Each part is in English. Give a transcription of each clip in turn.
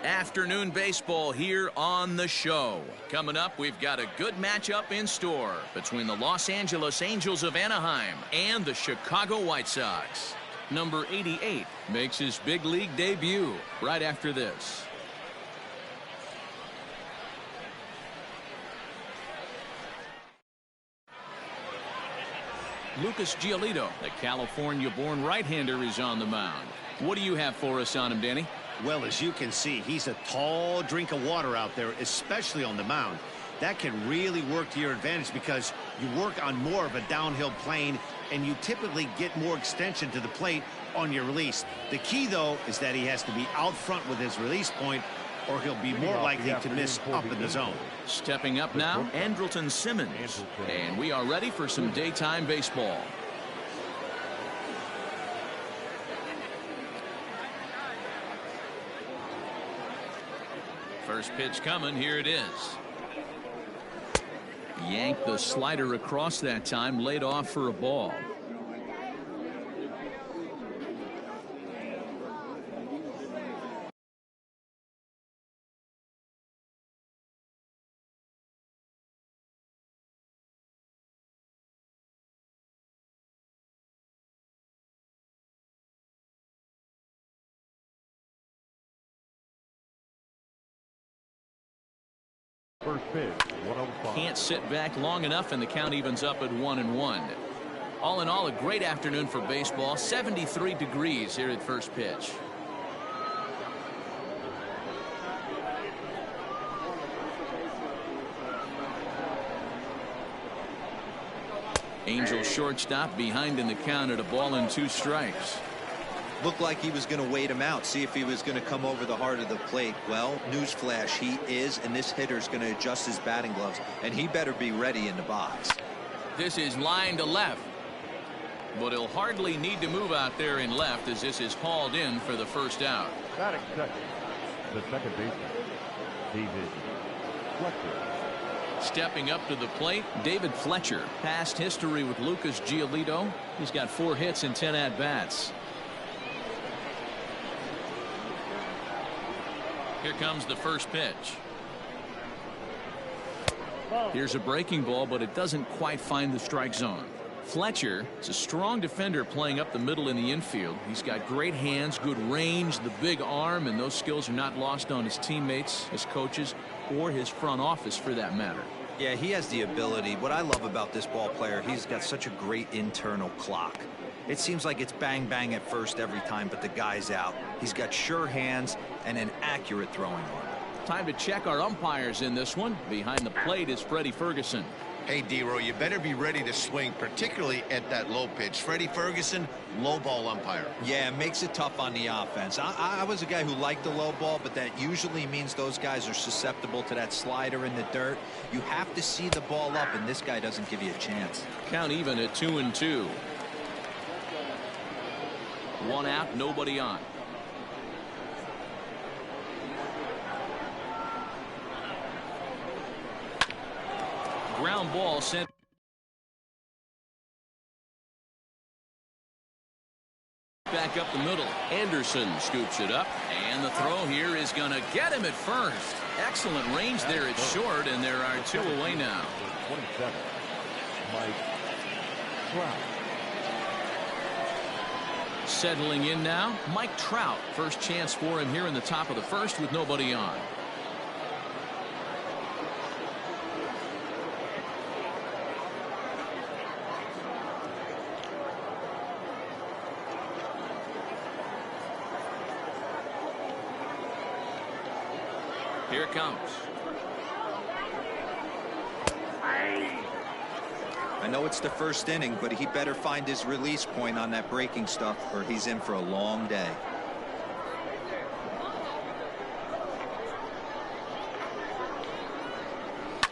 Afternoon baseball here on the show. Coming up, we've got a good matchup in store between the Los Angeles Angels of Anaheim and the Chicago White Sox. Number 88 makes his big league debut right after this. Lucas Giolito, the California-born right-hander, is on the mound. What do you have for us on him, Danny? Well, as you can see, he's a tall drink of water out there, especially on the mound. That can really work to your advantage because you work on more of a downhill plane and you typically get more extension to the plate on your release. The key, though, is that he has to be out front with his release point or he'll be more likely to miss up in the zone. Stepping up now, Andrelton Simmons. And we are ready for some daytime baseball. First pitch coming. Here it is. Yanked the slider across that time, laid off for a ball. First pitch, 105. Can't sit back long enough, and the count evens up at 1-1. All in all, a great afternoon for baseball. 73 degrees here at first pitch. Angels shortstop behind in the count at 1-2 strikes. Looked like he was going to wait him out, see if he was going to come over the heart of the plate. Well, newsflash, he is, and this hitter's going to adjust his batting gloves, and he better be ready in the box. This is line to left, but he'll hardly need to move out there in left as this is hauled in for the first out. Batting second, the second baseman, David Fletcher. Stepping up to the plate, David Fletcher. Past history with Lucas Giolito. He's got 4 hits and 10 at-bats. Here comes the first pitch. Here's a breaking ball, but it doesn't quite find the strike zone. Fletcher is a strong defender playing up the middle in the infield. He's got great hands, good range, the big arm, and those skills are not lost on his teammates, his coaches, or his front office for that matter. Yeah, he has the ability. What I love about this ball player, he's got such a great internal clock. It seems like it's bang bang at first every time, but the guy's out. He's got sure hands and an accurate throwing arm. Time to check our umpires in this one. Behind the plate is Freddie Ferguson. Hey, D-Row, you better be ready to swing, particularly at that low pitch. Freddie Ferguson, low ball umpire. Yeah, it makes it tough on the offense. I was a guy who liked the low ball, but that usually means those guys are susceptible to that slider in the dirt. You have to see the ball up, and this guy doesn't give you a chance. Count even at 2-2. 1 out, nobody on. Ground ball sent back up the middle. Anderson scoops it up, and the throw here is going to get him at first. Excellent range there at short, and there are 2 away now. 27, Mike Trout. Settling in now, Mike Trout. First chance for him here in the top of the first with nobody on. Here it comes. I know it's the first inning, but he better find his release point on that breaking stuff or he's in for a long day.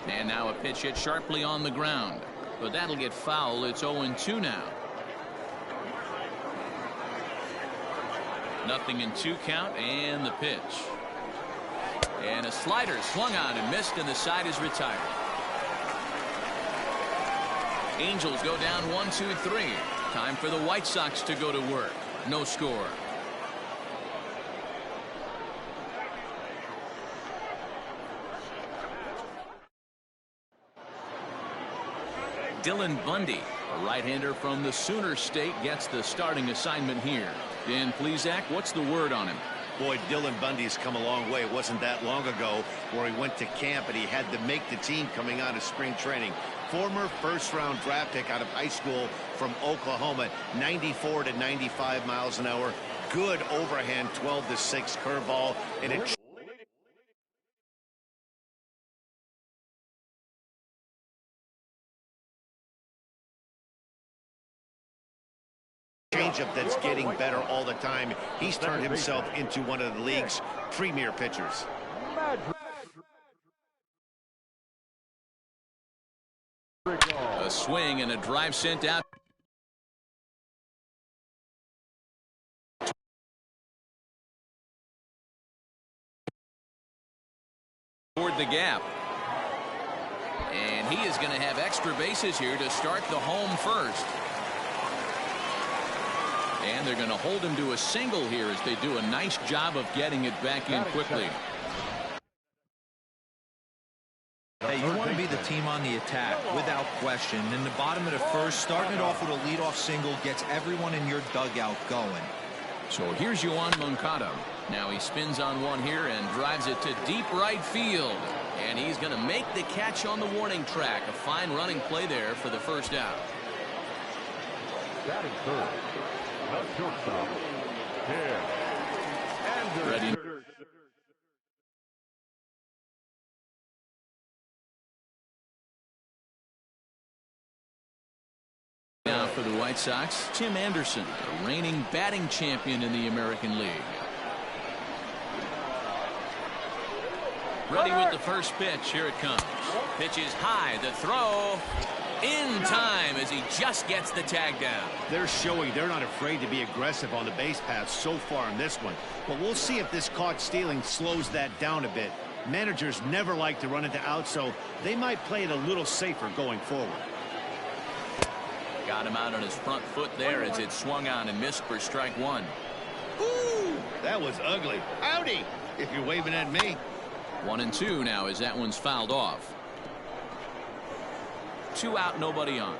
And now a pitch hit sharply on the ground, but that'll get foul. It's 0-2 now. Nothing in 2 count, and the pitch. And a slider swung on and missed, and the side is retired. Angels go down 1-2-3. Time for the White Sox to go to work. No score. Dylan Bundy, a right-hander from the Sooner State, gets the starting assignment here. Dan Plesac, what's the word on him? Boy, Dylan Bundy's come a long way. It wasn't that long ago where he went to camp and he had to make the team coming out of spring training. Former first-round draft pick out of high school from Oklahoma, 94 to 95 miles an hour. Good overhand 12-6 curveball, and it changeup that's getting better all the time. He's turned himself into one of the league's premier pitchers. A swing and a drive sent out toward the gap. And he is going to have extra bases here to start the home first. And they're going to hold him to a single here as they do a nice job of getting it back in quickly. Hey, you want to be the team on the attack, without question. In the bottom of the first, starting it off with a leadoff single gets everyone in your dugout going. So here's Yoan Moncada. Now he spins on one here and drives it to deep right field. And he's going to make the catch on the warning track. A fine running play there for the first out. Batting third, the shortstop, Anderson. Ready. Now for the White Sox, Tim Anderson, the reigning batting champion in the American League. Ready with the first pitch. Here it comes. Pitch is high. The throw in time as he just gets the tag down. They're showing they're not afraid to be aggressive on the base paths so far in this one. But we'll see if this caught stealing slows that down a bit. Managers never like to run into outs, so they might play it a little safer going forward. Got him out on his front foot there as it swung on and missed for strike one. Ooh, that was ugly. Howdy, if you're waving at me. 1-2 now as that one's fouled off. 2 out, nobody on.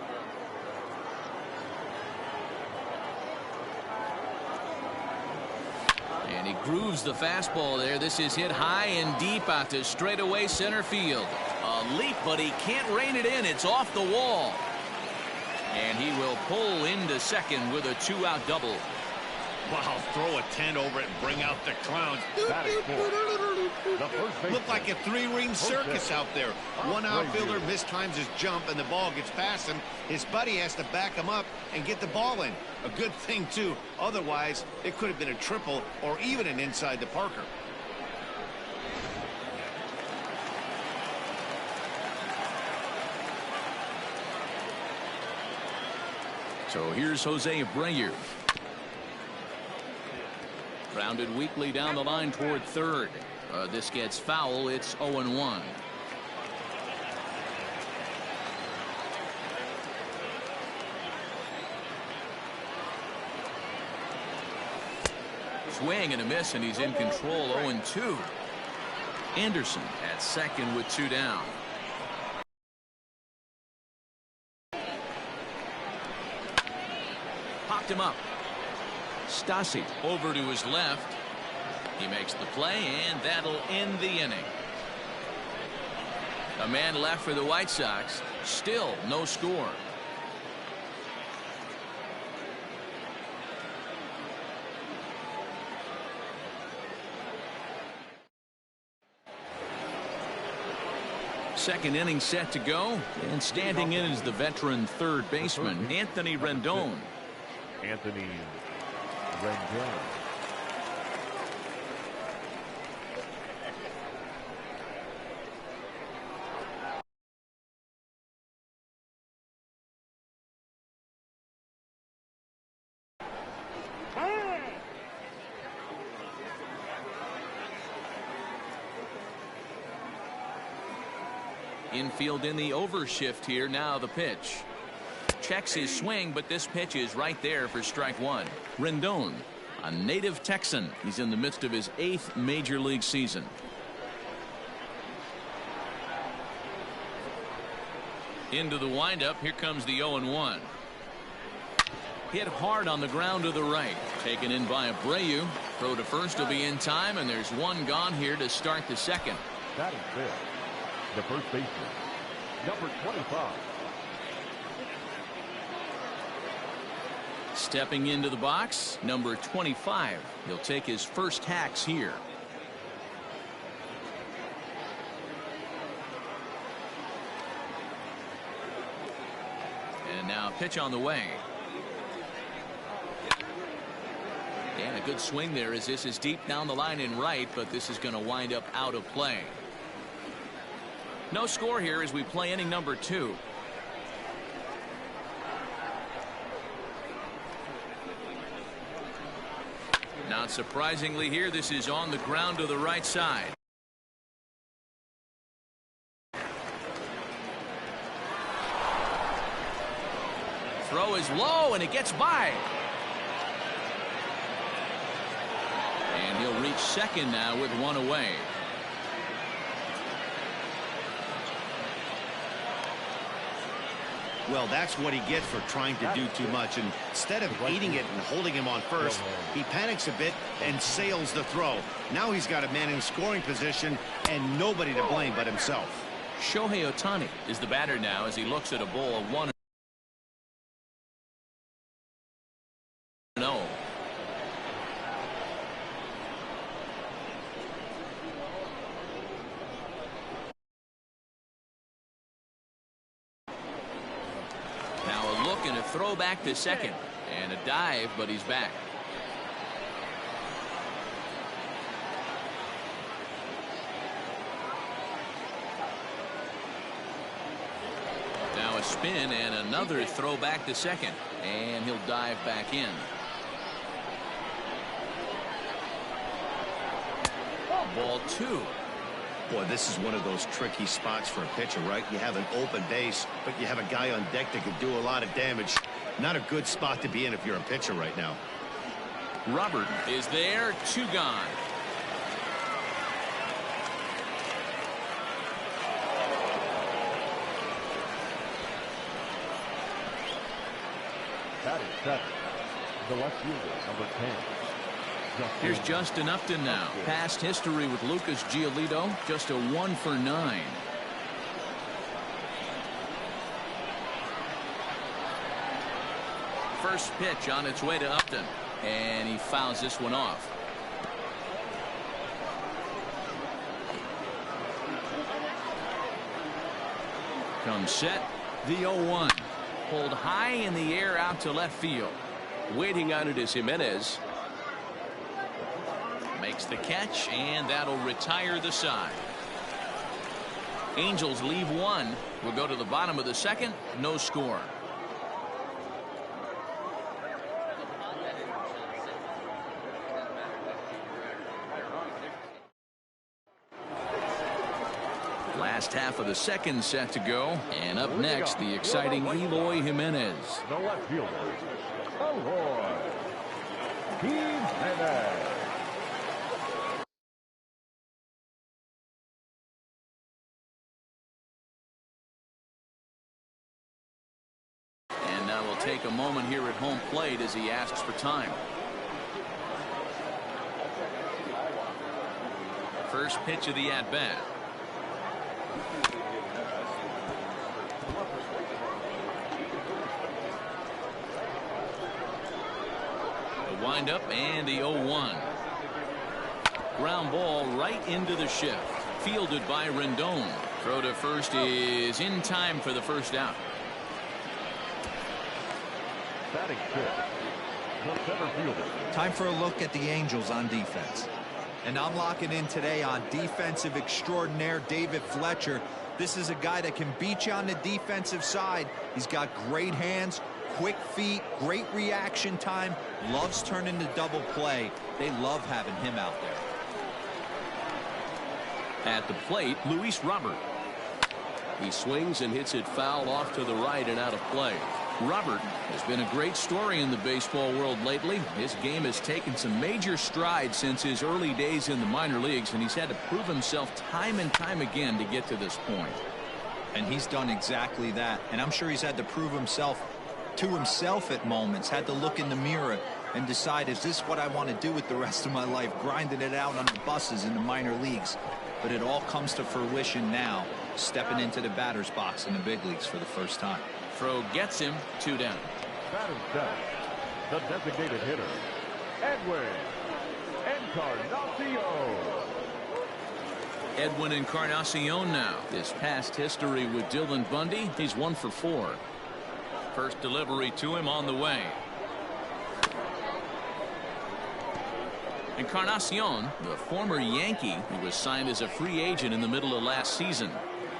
And he grooves the fastball there. This is hit high and deep out to straightaway center field. A leap, but he can't rein it in. It's off the wall. And he will pull into second with a 2-out double. Wow, throw a tent over it and bring out the clowns. Look like a 3-ring circus out there. One outfielder mistimes his jump and the ball gets past him. His buddy has to back him up and get the ball in. A good thing, too. Otherwise, it could have been a triple or even an inside the Parker. So here's Jose Abreu. Grounded weakly down the line toward third. This gets foul. It's 0-1. Swing and a miss, and he's in control. 0-2. Anderson at second with 2 down. Popped him up. Stasi over to his left. He makes the play, and that'll end the inning. A man left for the White Sox. Still no score. Second inning set to go, and standing in is the veteran third baseman, Anthony Rendon. Anthony Rendon. Infield in the overshift here. Now the pitch. Checks his swing, but this pitch is right there for strike one. Rendon, a native Texan. He's in the midst of his 8th major league season. Into the windup. Here comes the 0-1. Hit hard on the ground to the right. Taken in by Abreu. Throw to first will be in time, and there's one gone here to start the second. That is fair. The first baseman, number 25. Stepping into the box, number 25. He'll take his first hacks here. And now pitch on the way. And a good swing there as this is deep down the line in right, but this is going to wind up out of play. No score here as we play inning number 2. Not surprisingly here, this is on the ground to the right side. Throw is low and it gets by. And he'll reach second now with one away. Well, that's what he gets for trying to do too much. And instead of eating it and holding him on first, he panics a bit and sails the throw. Now he's got a man in scoring position and nobody to blame but himself. Shohei Ohtani is the batter now as he looks at a ball of 1-0. And a throw back to second and a dive, but he's back. Now a spin and another throw back to second, and he'll dive back in. Ball 2. Boy, this is one of those tricky spots for a pitcher, right? You have an open base, but you have a guy on deck that could do a lot of damage. Not a good spot to be in if you're a pitcher right now. Robert is there, 2 gone. That is 7. The left fielder, number 10. Here's Justin Upton now. Past history with Lucas Giolito, just a 1 for 9. First pitch on its way to Upton, and he fouls this one off. Comes set, the 0-1. Pulled high in the air out to left field. Waiting on it is Jimenez. Makes the catch, and that'll retire the side. Angels leave 1. We'll go to the bottom of the second. No score. Last half of the second set to go. And up next, the exciting Eloy Jimenez. The left fielder, Eloy Jimenez. And now we'll take a moment here at home plate as he asks for time. First pitch of the at-bat. The windup and the 0-1. Ground ball right into the shift. Fielded by Rendon. Throw to first is in time for the first out. Batting fifth, the center fielder. Time for a look at the Angels on defense. And I'm locking in today on defensive extraordinaire David Fletcher. This is a guy that can beat you on the defensive side. He's got great hands, quick feet, great reaction time, loves turning the double play. They love having him out there. At the plate, Luis Robert. He swings and hits it foul off to the right and out of play. Robert has been a great story in the baseball world lately. His game has taken some major strides since his early days in the minor leagues, and he's had to prove himself time and time again to get to this point. And he's done exactly that. And I'm sure he's had to prove himself to himself at moments, had to look in the mirror and decide, is this what I want to do with the rest of my life, grinding it out on the buses in the minor leagues? But it all comes to fruition now, stepping into the batter's box in the big leagues for the first time. Throw gets him, 2 down. Batter's down. The designated hitter, Edwin Encarnacion. Edwin Encarnacion now. His past history with Dylan Bundy, he's 1 for 4. First delivery to him on the way. Encarnacion, the former Yankee, who was signed as a free agent in the middle of last season.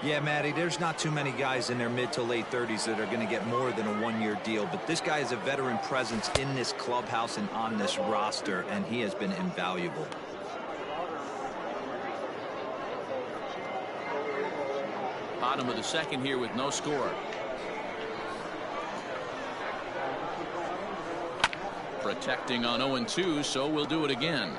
Yeah, Matty, there's not too many guys in their mid to late 30s that are going to get more than a one-year deal, but this guy is a veteran presence in this clubhouse and on this roster, and he has been invaluable. Bottom of the second here with no score. Protecting on 0-2, so we'll do it again.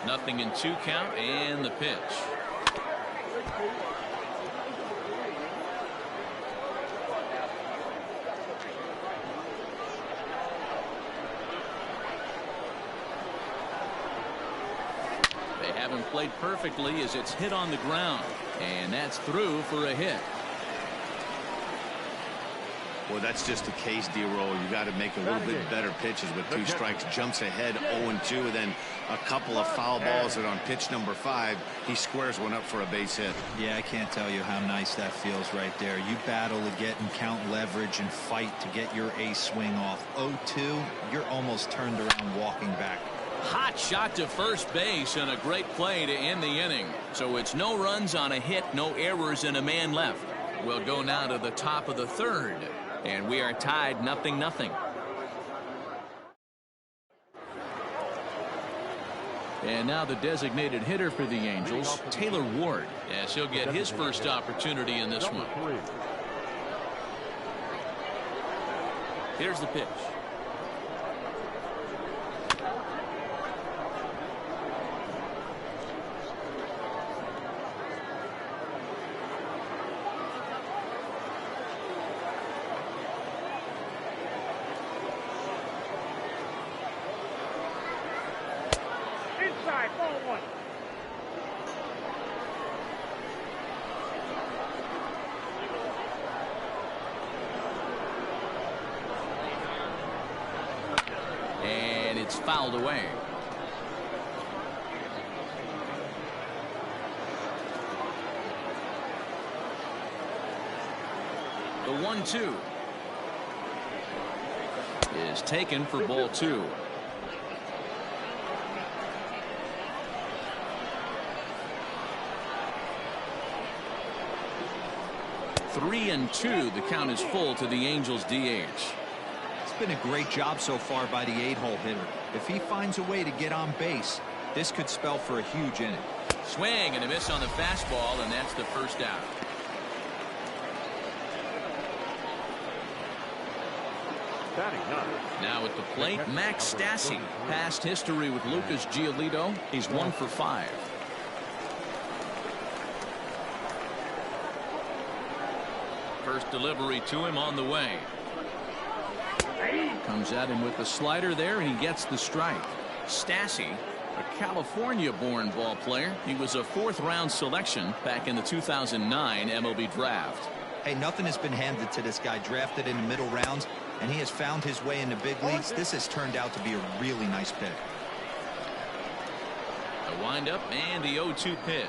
Nothing in 2 count, and the pitch. They haven't played perfectly as it's hit on the ground, and that's through for a hit. Well, that's just a case, D-Roll. You got to make a little bit better pitches with 2 strikes. Jumps ahead 0-2, and then a couple of foul balls, and on pitch number 5, he squares one up for a base hit. Yeah, I can't tell you how nice that feels right there. You battle to get and count leverage and fight to get your ace swing off. 0-2, you're almost turned around walking back. Hot shot to first base and a great play to end the inning. So it's no runs on a hit, no errors, and a man left. We'll go now to the top of the 3rd. And we are tied 0-0. And now the designated hitter for the Angels, Taylor Ward, as he'll get his first opportunity in this one. Here's the pitch. Inside, ball 1. And it's fouled away. The 1-2 is taken for ball 2. Three and 2. The count is full to the Angels DH. It's been a great job so far by the 8-hole hitter. If he finds a way to get on base, this could spell for a huge inning. Swing and a miss on the fastball, and that's the first out. Now at the plate, Max Stassi. Past history with Lucas Giolito. He's 1 for 5. First delivery to him on the way. Comes at him with the slider there, and he gets the strike. Stassi, a California-born ball player. He was a 4th-round selection back in the 2009 MLB draft. Hey, nothing has been handed to this guy. Drafted in the middle rounds, and he has found his way in the big leagues. This has turned out to be a really nice pick. A windup and the 0-2 pitch.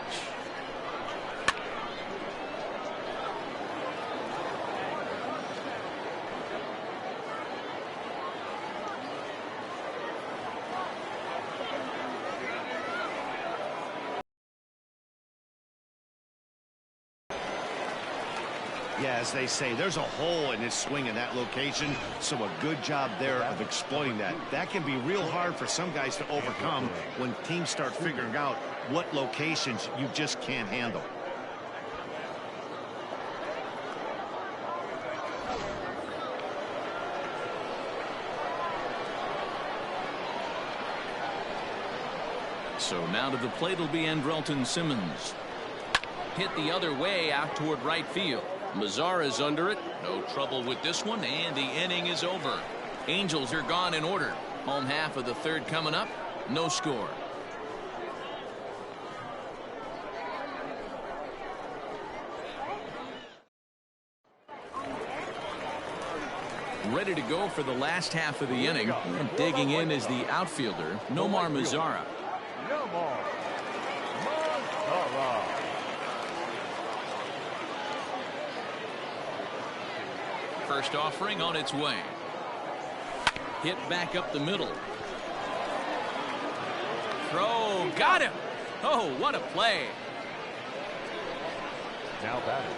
Yeah, as they say, there's a hole in his swing in that location, so a good job there of exploiting that. That can be real hard for some guys to overcome when teams start figuring out what locations you just can't handle. So now to the plate will be Andrelton Simmons. Hit the other way out toward right field. Mazara's under it. No trouble with this one, and the inning is over. Angels are gone in order. Home half of the third coming up. No score. Ready to go for the last half of the inning. And digging in is the outfielder, Nomar Mazara. First offering on its way. Hit back up the middle. Throw, got him. Oh, what a play. Now batting,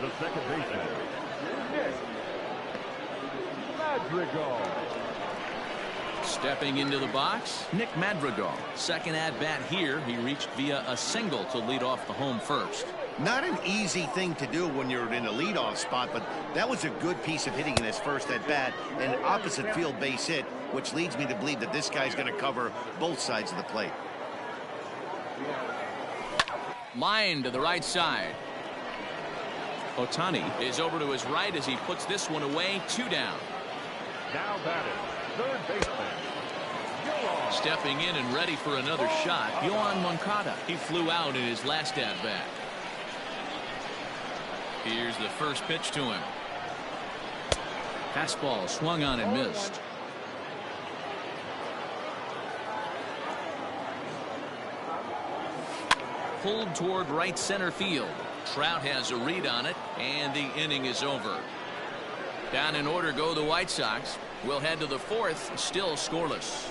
the second baseman, Nick Madrigal. Stepping into the box, Nick Madrigal. Second at bat here. He reached via a single to lead off the home first. Not an easy thing to do when you're in a leadoff spot, but that was a good piece of hitting in his first at bat, and an opposite field base hit, which leads me to believe that this guy's going to cover both sides of the plate. Line to the right side. Ohtani is over to his right as he puts this one away. 2 down. Now batting, third baseman, Yohan. Stepping in and ready for another shot, Yohan Moncada. He flew out in his last at bat. Here's the first pitch to him. Fastball swung on and missed. Pulled toward right center field. Trout has a read on it, and the inning is over. Down in order go the White Sox. We'll head to the fourth, still scoreless.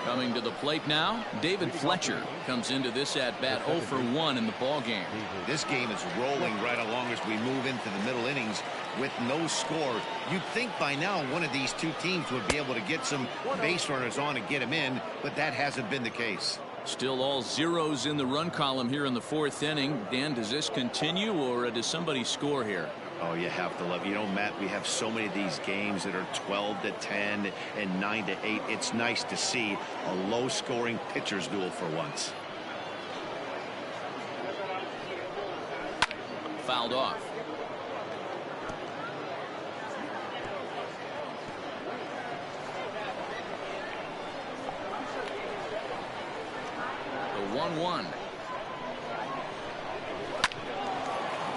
Coming to the plate now, David Fletcher comes into this at bat 0 for 1 in the ball game. This game is rolling right along as we move into the middle innings with no score. You'd think by now one of these two teams would be able to get some base runners on and get them in, but that hasn't been the case. Still all zeros in the run column here in the fourth inning. Dan, does this continue, or does somebody score here? Oh, you have to love, you know, Matt, we have so many of these games that are 12-10 and 9-8. It's nice to see a low scoring pitcher's duel for once. Fouled off. The 1-1.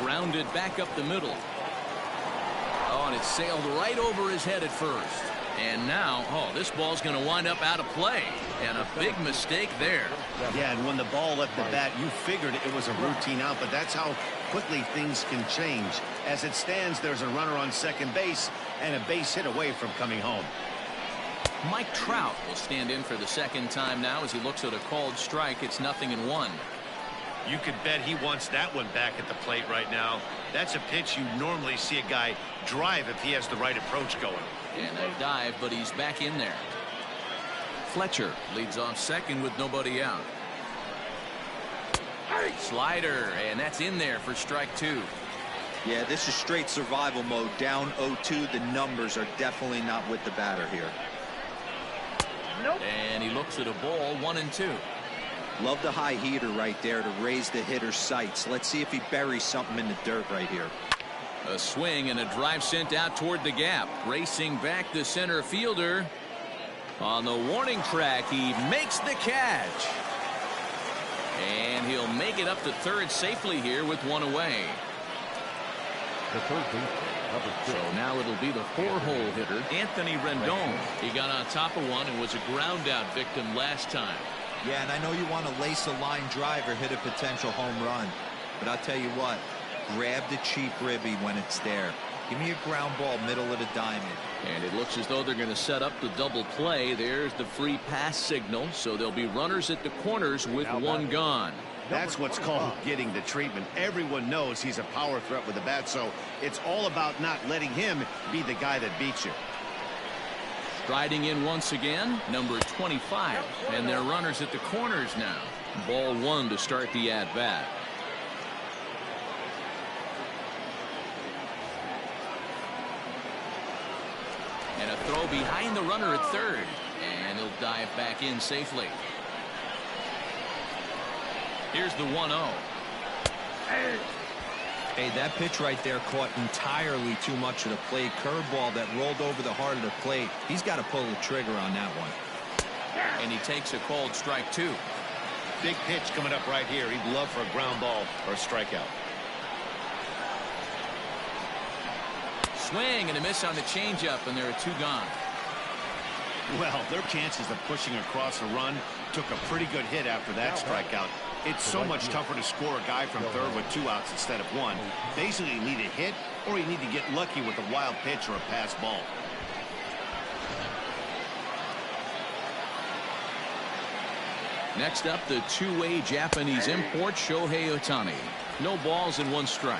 Grounded back up the middle. Oh, and it sailed right over his head at first. And now, oh, this ball's going to wind up out of play. And a big mistake there. Yeah, and when the ball left the bat, you figured it was a routine out, but that's how quickly things can change. As it stands, there's a runner on second base and a base hit away from coming home. Mike Trout will stand in for the second time now as he looks at a called strike. It's 0-1. You could bet he wants that one back at the plate right now. That's a pitch you normally see a guy drive if he has the right approach going. And a dive, but he's back in there. Fletcher leads off second with nobody out. Slider, and that's in there for strike 2. Yeah, this is straight survival mode. Down 0-2. The numbers are definitely not with the batter here. Nope. And he looks at a ball, 1-2. Love the high heater right there to raise the hitter's sights. Let's see if he buries something in the dirt right here. A swing and a drive sent out toward the gap. Racing back the center fielder. On the warning track, he makes the catch. And he'll make it up to third safely here with one away. The third baseman, number 6. So now it'll be the 4-hole hitter, Anthony Rendon. He got on top of one and was a ground out victim last time. Yeah, and I know you want to lace a line drive or hit a potential home run. But I'll tell you what, grab the cheap ribby when it's there. Give me a ground ball middle of the diamond. And it looks as though they're going to set up the double play. There's the free pass signal. So there'll be runners at the corners with one gone. That's what's called getting the treatment. Everyone knows he's a power threat with the bat, so it's all about not letting him be the guy that beats you. Striding in once again, number 25. And they're runners at the corners now. Ball 1 to start the at-bat. And a throw behind the runner at third. And he'll dive back in safely. Here's the 1-0. Hey, that pitch right there caught entirely too much of the plate. Curveball that rolled over the heart of the plate. He's got to pull the trigger on that one. And he takes a called strike 2. Big pitch coming up right here. He'd love for a ground ball or a strikeout. Swing and a miss on the changeup, and there are 2 gone. Well, their chances of pushing across a run took a pretty good hit after that strikeout. It's so much tougher to score a guy from third with 2 outs instead of 1. Basically, you need a hit or you need to get lucky with a wild pitch or a pass ball. Next up, the two-way Japanese import Shohei Ohtani. No balls and 1 strike.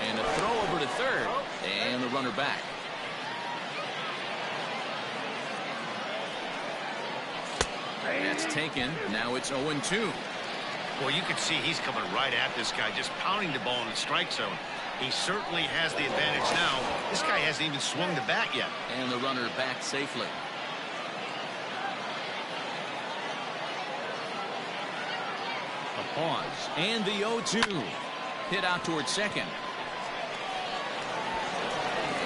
And a throw over to third. And the runner back. That's taken. Now it's 0-2. Well, you can see he's coming right at this guy, just pounding the ball in the strike zone. He certainly has the advantage now. This guy hasn't even swung the bat yet. And the runner back safely. A pause. And the 0-2. Hit out towards second.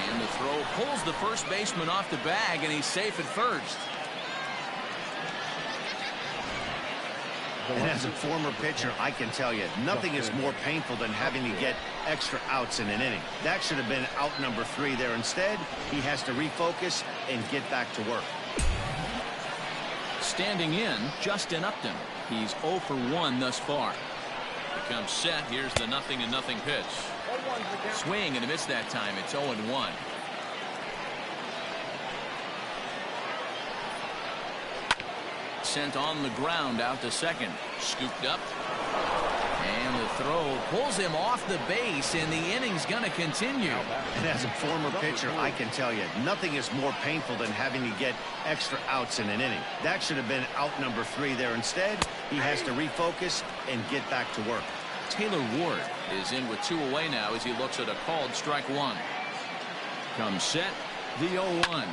And the throw pulls the first baseman off the bag, and he's safe at first. And as a former pitcher, I can tell you, nothing is more painful than having to get extra outs in an inning. That should have been out number 3 there. Instead, he has to refocus and get back to work. Standing in, Justin Upton. He's 0 for 1 thus far. He comes set. Here's the 0-0 pitch. Swing and a miss that time. It's 0-1. Sent on the ground out to second. Scooped up. And the throw pulls him off the base, and the inning's going to continue. And as a former pitcher, I can tell you, nothing is more painful than having to get extra outs in an inning. That should have been out number 3 there. Instead, he has to refocus and get back to work. Taylor Ward is in with 2 away now as he looks at a called strike 1. Comes set. The 0-1.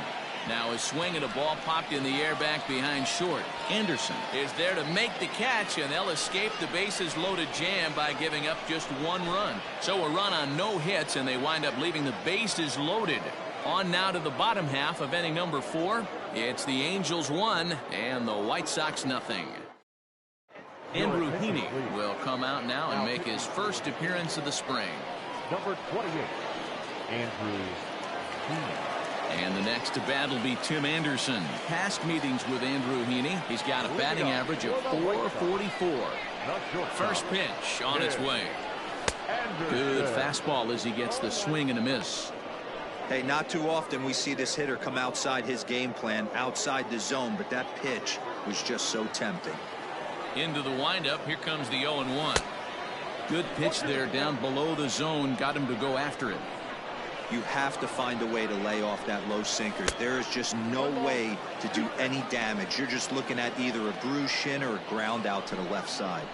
Now a swing and a ball popped in the air back behind short. Anderson is there to make the catch, and they'll escape the bases loaded jam by giving up just 1 run. So a run on no hits, and they wind up leaving the bases loaded. On now to the bottom half of inning number 4. It's the Angels 1 and the White Sox nothing. Andrew Heaney will come out now and make his first appearance of the spring. Number 28, Andrew Heaney. And the next to bat will be Tim Anderson. Past meetings with Andrew Heaney, he's got a batting average of .444. First pitch on its way. Good fastball as he gets the swing and a miss. Hey, not too often we see this hitter come outside his game plan, outside the zone, but that pitch was just so tempting. Into the windup, here comes the 0-1. Good pitch there down below the zone, got him to go after it. You have to find a way to lay off that low sinker. There is just no way to do any damage. You're just looking at either a bruised shin or a ground out to the left side.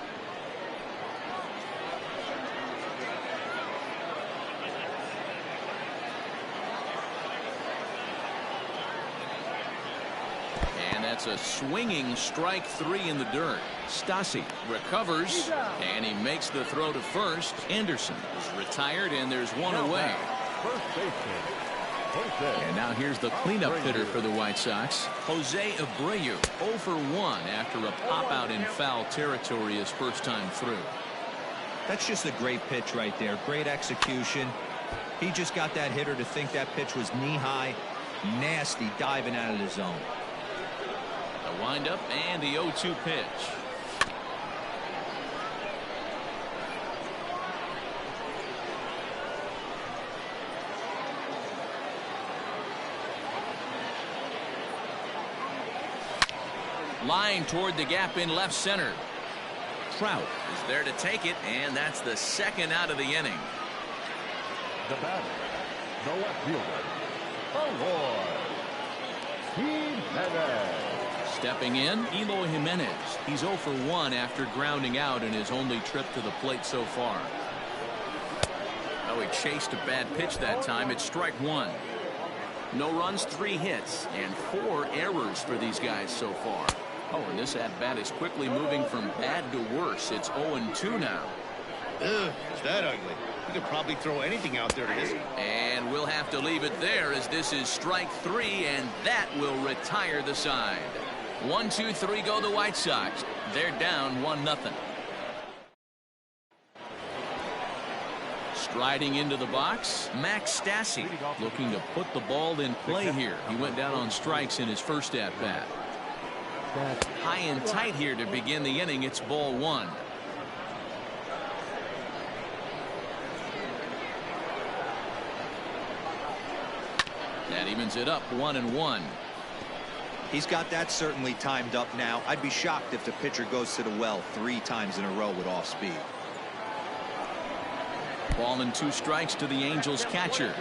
And that's a swinging strike 3 in the dirt. Stassi recovers, and he makes the throw to first. Anderson is retired, and there's 1 away. First baseman, Jose. And now here's the cleanup hitter for the White Sox, Jose Abreu, 0 for 1 after a pop-out in foul territory his first time through. That's just a great pitch right there. Great execution. He just got that hitter to think that pitch was knee-high. Nasty diving out of the zone. The windup and the 0-2 pitch. Line toward the gap in left center. Trout is there to take it, and that's the second out of the inning. The batter, the left fielder, Jimenez. Stepping in, Eloy Jimenez. He's 0 for 1 after grounding out in his only trip to the plate so far. Oh, he chased a bad pitch that time. It's strike one. No runs, 3 hits, and 4 errors for these guys so far. Oh, and this at-bat is quickly moving from bad to worse. It's 0-2 now. Ugh, is that ugly? You could probably throw anything out there to hit. And we'll have to leave it there as this is strike 3, and that will retire the side. 1, 2, 3 go the White Sox. They're down 1-0. Striding into the box, Max Stassi looking to put the ball in play here. He went down on strikes in his first at-bat. High and tight here to begin the inning. It's ball 1. That evens it up 1-1. He's got that certainly timed up now. I'd be shocked if the pitcher goes to the well 3 times in a row with off speed. Ball and 2 strikes to the Angels catcher.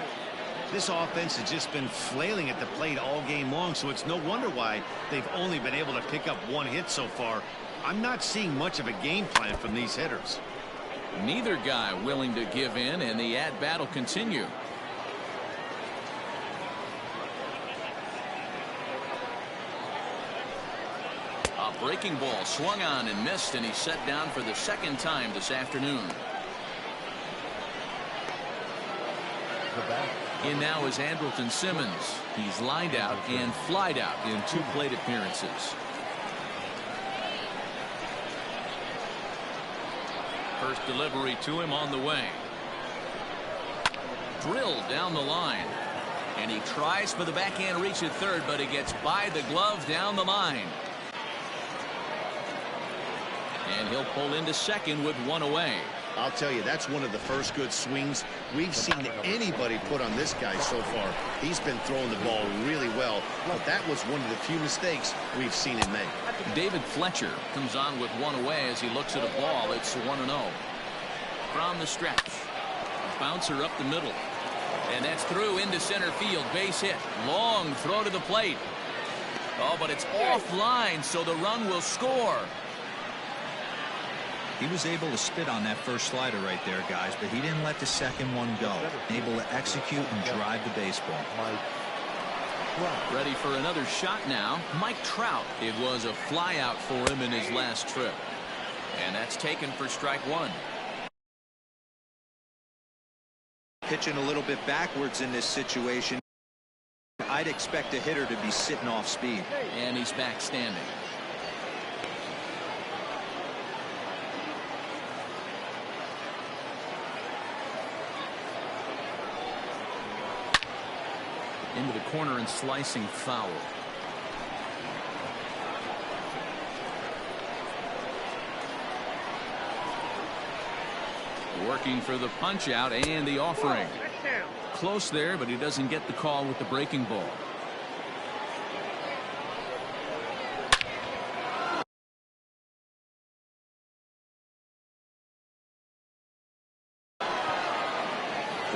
This offense has just been flailing at the plate all game long, so it's no wonder why they've only been able to pick up 1 hit so far. I'm not seeing much of a game plan from these hitters. Neither guy willing to give in, and the at-bat will continue. A breaking ball swung on and missed, and he's set down for the 2nd time this afternoon. In now is Andrelton Simmons. He's lined out and flied out in 2 plate appearances. First delivery to him on the way. Drilled down the line. And he tries for the backhand reach at third, but it gets by the glove down the line. And he'll pull into second with 1 away. I'll tell you, that's one of the first good swings we've seen anybody put on this guy so far. He's been throwing the ball really well, but that was one of the few mistakes we've seen him make. David Fletcher comes on with 1 away as he looks at a ball. It's 1-0. From the stretch. A bouncer up the middle. And that's through into center field. Base hit. Long throw to the plate. Oh, but it's offline, so the run will score. He was able to spit on that first slider right there, guys, but he didn't let the second one go. Able to execute and drive the baseball. Ready for another shot now. Mike Trout. It was a fly out for him in his last trip. And that's taken for strike 1. Pitching a little bit backwards in this situation. I'd expect a hitter to be sitting off speed. And he's back standing. Into the corner and slicing foul. Working for the punch out and the offering. Close there, but he doesn't get the call with the breaking ball.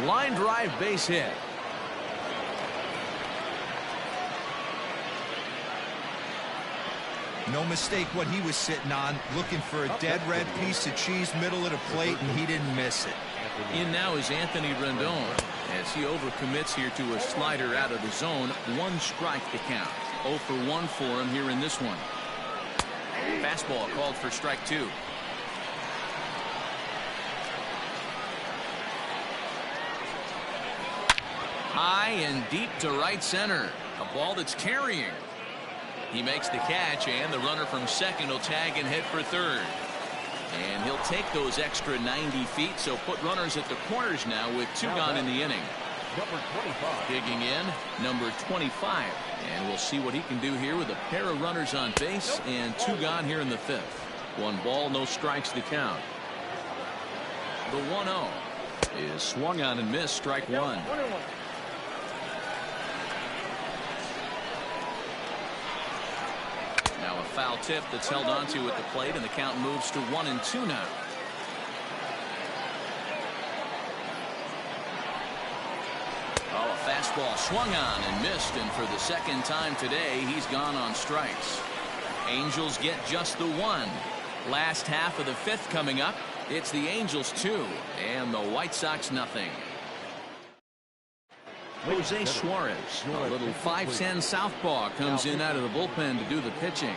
Line drive base hit. No mistake what he was sitting on, looking for a dead red piece of cheese middle of the plate, and he didn't miss it. In now is Anthony Rendon as he overcommits here to a slider out of the zone. 1 strike to count. 0 for 1 for him here in this one. Fastball called for strike 2. High and deep to right center. A ball that's carrying. He makes the catch, and the runner from second will tag and head for third. And he'll take those extra 90 feet, so put runners at the corners now with 2 gone in the inning. Number 25. Digging in, number 25. And we'll see what he can do here with a pair of runners on base and 2 gone here in the 5th. 1 ball, no strikes to count. The 1-0 is swung on and missed, strike 1. Now a foul tip that's held onto at the plate, and the count moves to 1-2 now. Oh, a fastball swung on and missed, and for the 2nd time today, he's gone on strikes. Angels get just the one. Last half of the fifth coming up. It's the Angels 2 and the White Sox nothing. Jose Suarez, a little 5'10" southpaw, comes in out of the bullpen to do the pitching.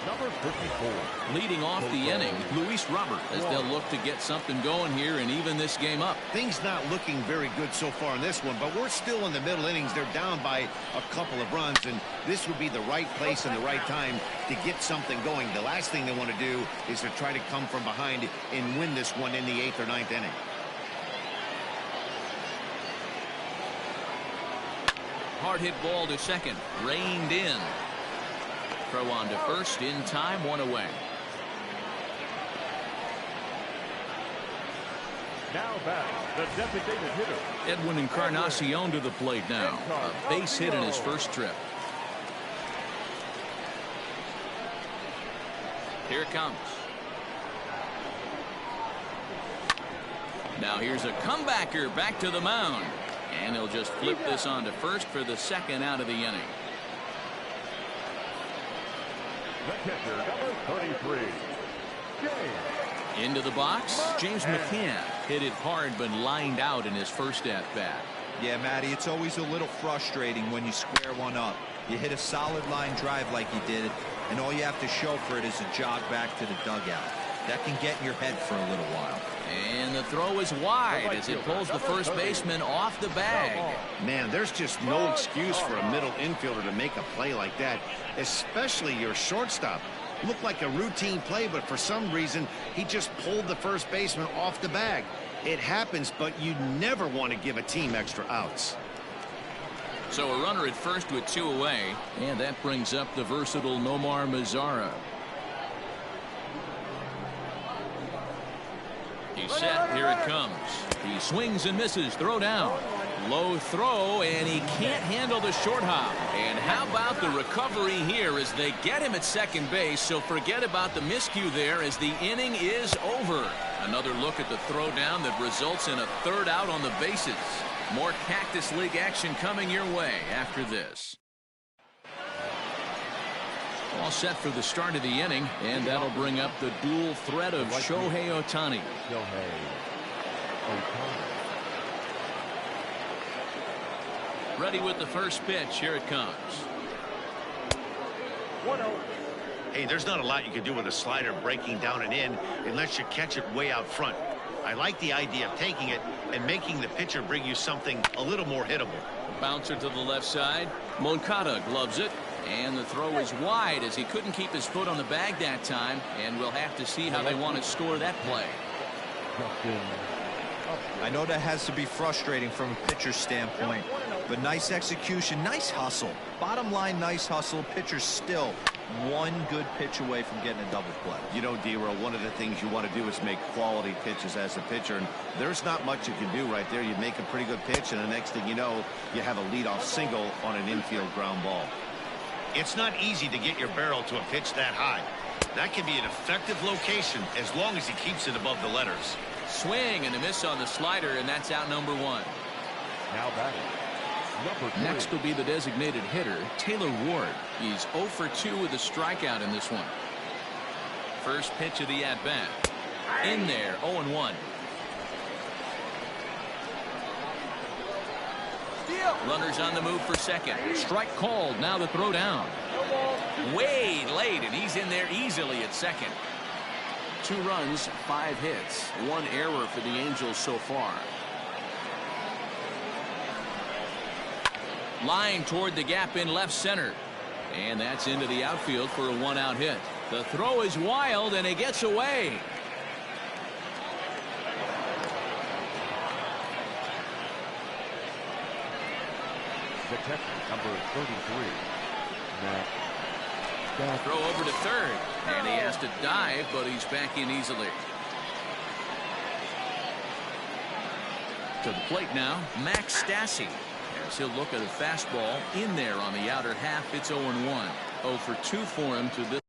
Number 54. Leading off the inning, Luis Robert, as they'll look to get something going here and even this game up. Things not looking very good so far in this one, but we're still in the middle innings. They're down by a couple of runs, and this would be the right place and the right time to get something going. The last thing they want to do is to try to come from behind and win this one in the 8th or 9th inning. Hard hit ball to second, reined in. Throw on to first in time, one away. Now back, the designated hitter. Edwin Encarnacion to the plate now. A base hit in his first trip. Here it comes. Now here's a comebacker back to the mound. And he'll just flip this on to first for the second out of the inning. The catcher, number 33. James. Into the box, James McCann hit it hard but lined out in his first at-bat. Yeah, Matty, it's always a little frustrating when you square one up. You hit a solid line drive like he did, and all you have to show for it is a jog back to the dugout. That can get in your head for a little while. And the throw is wide as it pulls the first baseman off the bag. Man, there's just no excuse for a middle infielder to make a play like that, especially your shortstop. Looked like a routine play, but for some reason, he just pulled the first baseman off the bag. It happens, but you never want to give a team extra outs. So a runner at first with 2 away, and that brings up the versatile Nomar Mazara. He's set. Here it comes. He swings and misses. Throw down. Low throw, and he can't handle the short hop. And how about the recovery here as they get him at second base? So forget about the miscue there as the inning is over. Another look at the throw down that results in a third out on the bases. More Cactus League action coming your way after this. All set for the start of the inning, and that'll bring up the dual threat of Shohei Ohtani. Ready with the first pitch. Here it comes. 1-0. Hey, there's not a lot you can do with a slider breaking down and in unless you catch it way out front. I like the idea of taking it and making the pitcher bring you something a little more hittable. Bouncer to the left side. Moncada gloves it. And the throw is wide as he couldn't keep his foot on the bag that time. And we'll have to see how they want to score that play. I know that has to be frustrating from a pitcher's standpoint, but nice execution, nice hustle. Bottom line, nice hustle. Pitcher's still one good pitch away from getting a double play. You know, D-Roll, one of the things you want to do is make quality pitches as a pitcher, and there's not much you can do right there. You make a pretty good pitch, and the next thing you know, you have a leadoff single on an infield ground ball. It's not easy to get your barrel to a pitch that high. That can be an effective location as long as he keeps it above the letters. Swing and a miss on the slider, and that's out number 1. Now batting. Number 3. Next will be the designated hitter, Taylor Ward. He's 0 for 2 with a strikeout in this one. First pitch of the at-bat. In there, 0-1. Runners on the move for second. Strike called. Now the throw down. Way late, and he's in there easily at second. 2 runs, 5 hits, 1 error for the Angels so far. Line toward the gap in left center. And that's into the outfield for a 1-out hit. The throw is wild, and it gets away. The catcher, number 33. Matt. Throw over to third, and he has to dive, but he's back in easily. To the plate now, Max Stassi. As he'll look at a fastball in there on the outer half. It's 0-1. 0 for 2 for him to this.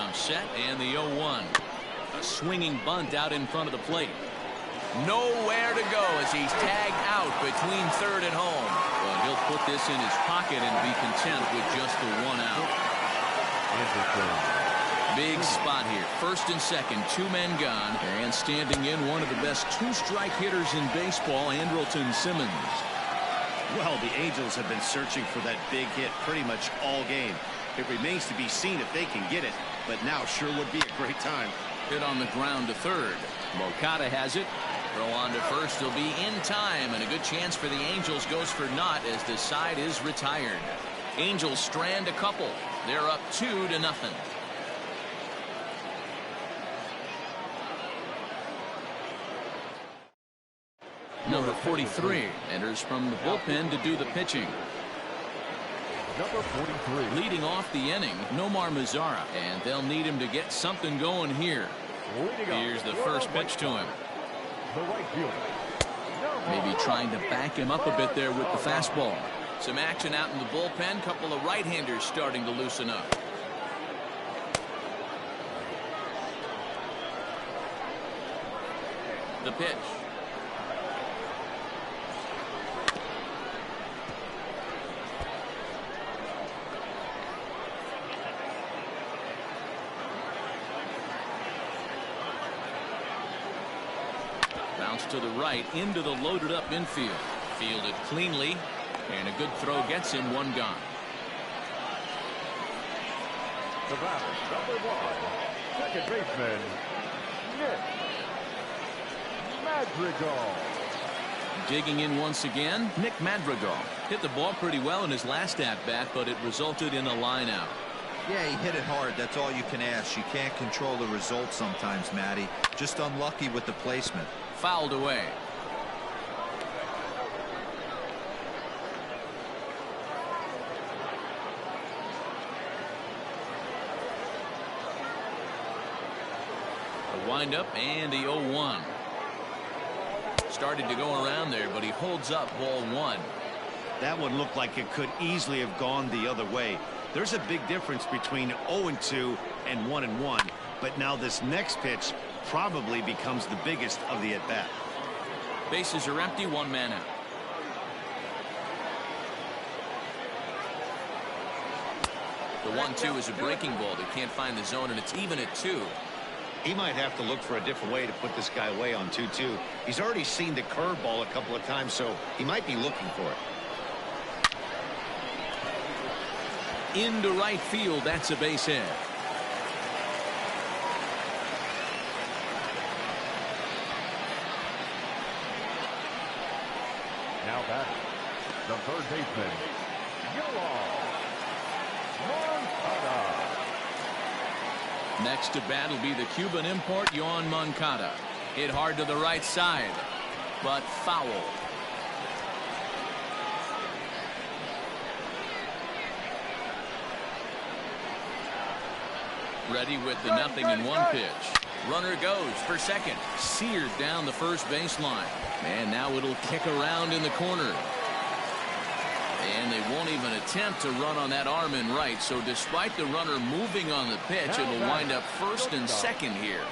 comes set, and the 0-1. A swinging bunt out in front of the plate. Nowhere to go as he's tagged out between third and home. But he'll put this in his pocket and be content with just the 1 out. Big spot here. First and second, 2 men gone. And standing in, one of the best 2-strike hitters in baseball, Andrelton Simmons. Well, the Angels have been searching for that big hit pretty much all game. It remains to be seen if they can get it, but now sure would be a great time. Hit on the ground to third. Moncada has it. Throw on to first. He'll be in time, and a good chance for the Angels goes for naught as the side is retired. Angels strand a couple. They're up 2-0. Number 43 enters from the bullpen to do the pitching. Number 43. Leading off the inning, Nomar Mazara, and they'll need him to get something going here. Here's the first pitch to him. The right fielder. Maybe trying to back him up a bit there with the fastball. Some action out in the bullpen. Couple of right-handers starting to loosen up. The pitch. Bounce to the right into the loaded up infield. Fielded cleanly, and a good throw gets him 1 gone. The batter, number 1, second baseman, Nick Madrigal. Digging in once again, Nick Madrigal. Hit the ball pretty well in his last at-bat, but it resulted in a line out. Yeah, he hit it hard. That's all you can ask. You can't control the result sometimes, Matty. Just unlucky with the placement. Fouled away. A windup and the 0-1. Started to go around there, but he holds up ball 1. That one looked like it could easily have gone the other way. There's a big difference between 0-2 and 1-1, but now this next pitch probably becomes the biggest of the at-bat. Bases are empty, 1 man out. The 1-2 is a breaking ball that can't find the zone, and it's even at 2. He might have to look for a different way to put this guy away on 2-2. He's already seen the curveball a couple of times, so he might be looking for it. Into right field, that's a base hit. Now batting, the third baseman, Moncada. Next to bat will be the Cuban import, Yoan Moncada. Hit hard to the right side, but foul. Ready with the 0-1 pitch. Runner goes for second. Seared down the first baseline. And now it'll kick around in the corner. And they won't even attempt to run on that arm in right. So despite the runner moving on the pitch, it'll wind up first and second here.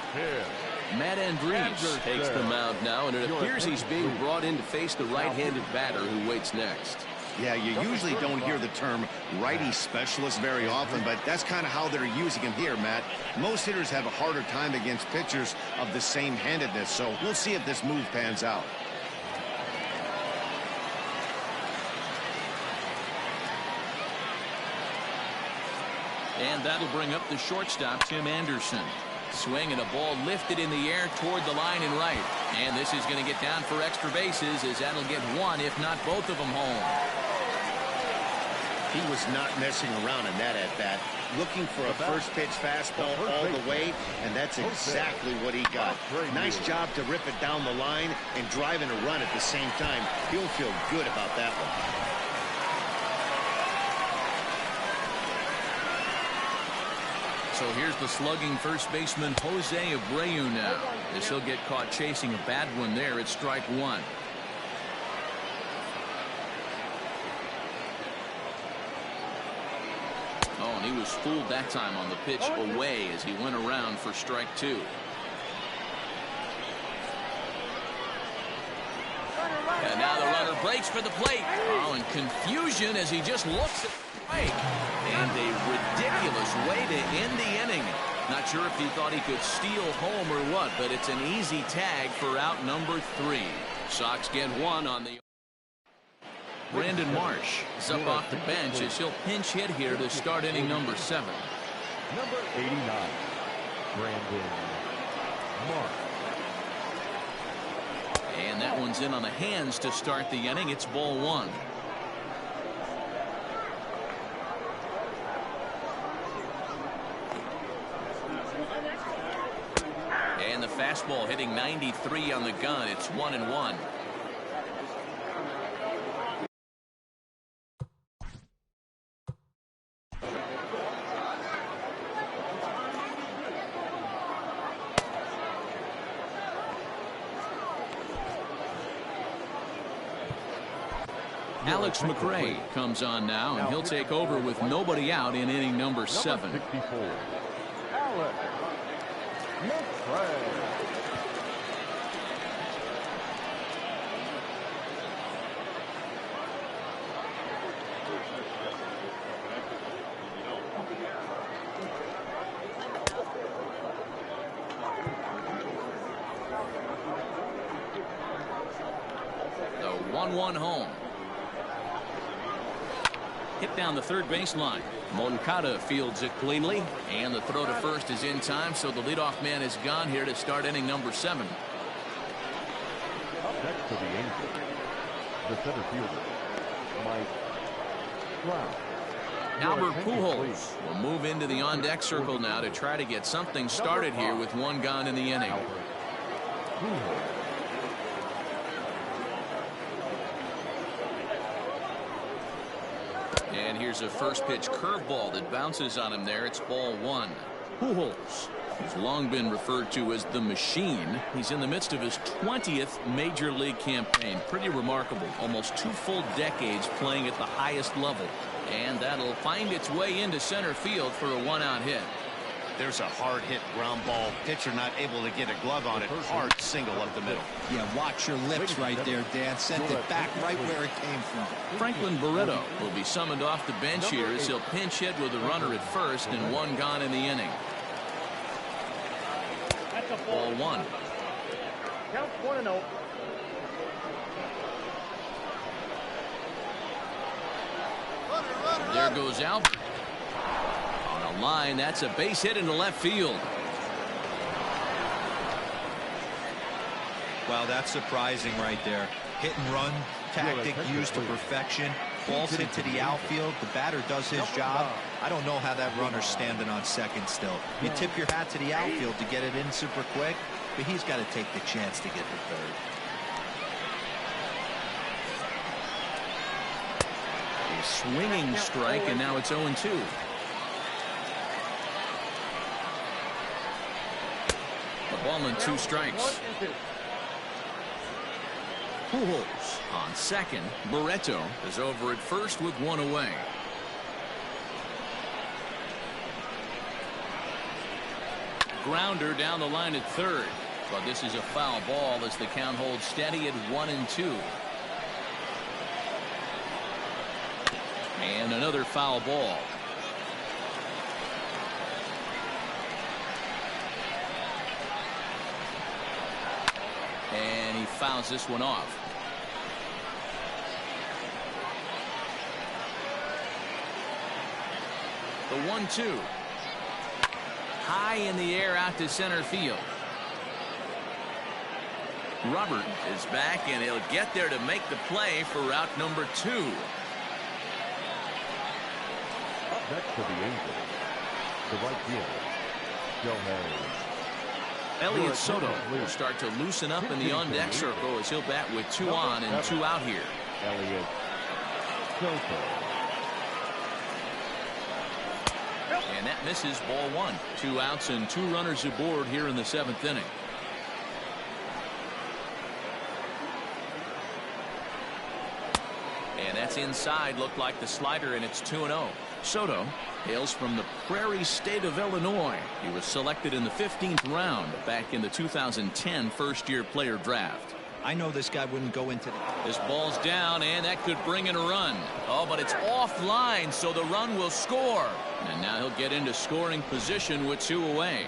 Matt Andrews takes the mound now, and it appears he's being brought in to face the right-handed batter who waits next. Yeah, you usually don't hear the term righty specialist very often, but that's kind of how they're using him here, Matt. Most hitters have a harder time against pitchers of the same handedness, so we'll see if this move pans out. And that'll bring up the shortstop, Tim Anderson. Swing and a ball lifted in the air toward the line and right. And this is going to get down for extra bases as that'll get 1, if not both of them, home. He was not messing around in that at-bat. Looking for a first pitch fastball all the way, and that's exactly what he got. Nice job to rip it down the line and drive in a run at the same time. He'll feel good about that one. So here's the slugging first baseman Jose Abreu now. As he'll get caught chasing a bad one there. It's strike 1. Oh, and he was fooled that time on the pitch away as he went around for strike 2. And now the runner breaks for the plate. Oh, and confusion as he just looks at the strike. And a ridiculous way to end the inning. Not sure if he thought he could steal home or what, but it's an easy tag for out number 3. Sox get one on the... Brandon Marsh is up off the bench as he'll pinch hit here to start inning number 7. Number 89, Brandon Marsh. And that one's in on the hands to start the inning. It's ball 1. And the fastball hitting 93 on the gun. It's 1-1. Alex McRae comes on now, and he'll take over with nobody out in inning number 7. 64, Alex McRae. The 1-1 home. Hit down the third baseline. Moncada fields it cleanly, and the throw to first is in time, so the leadoff man is gone here to start inning number 7. Up next for the Angels, the center fielder, Mike Trout. Albert Pujols will move into the on-deck circle now to try to get something started here with one gone in the inning. Pujols. And here's a first pitch curveball that bounces on him there. It's ball 1. Pujols has long been referred to as the machine. He's in the midst of his 20th major league campaign. Pretty remarkable. Almost 2 full decades playing at the highest level. And that'll find its way into center field for a 1-out hit. There's a hard hit ground ball. Pitcher not able to get a glove on it. Hard single up the middle. Yeah, watch your lips right there, Dan. Sent it back right where it came from. Franklin Barreto will be summoned off the bench here as he'll pinch hit with a runner at first and one gone in the inning. Ball 1. Count 1-0. There goes Albert. On a line, that's a base hit into left field. Well, that's surprising right there. Hit and run tactic used to perfection. Balls hit to the outfield. The batter does his job. I don't know how that runner's standing on second still. You tip your hat to the outfield to get it in super quick, but he's got to take the chance to get to third. A swinging strike, and now it's 0-2. The ball and 2 strikes. Pujols on second. Barreto is over at first with 1 away. Grounder down the line at third, but this is a foul ball as the count holds steady at 1-2. And another foul ball. And he fouls this one off. The 1-2. High in the air out to center field. Robert is back, and he'll get there to make the play for route number 2. Up next for the Angels, the right fielder, Elliot Soto will start to loosen up in the on-deck circle as he'll bat with 2 on and 2 out here. Elliot Soto. And that misses, ball 1. 2 outs and 2 runners aboard here in the 7th inning. And that's inside looked like the slider, and it's 2-0. Soto hails from the Prairie State of Illinois. He was selected in the 15th round back in the 2010 first-year player draft. I know this guy wouldn't go into that. This ball's down, and that could bring in a run. Oh, but it's offline, so the run will score. And now he'll get into scoring position with 2 away.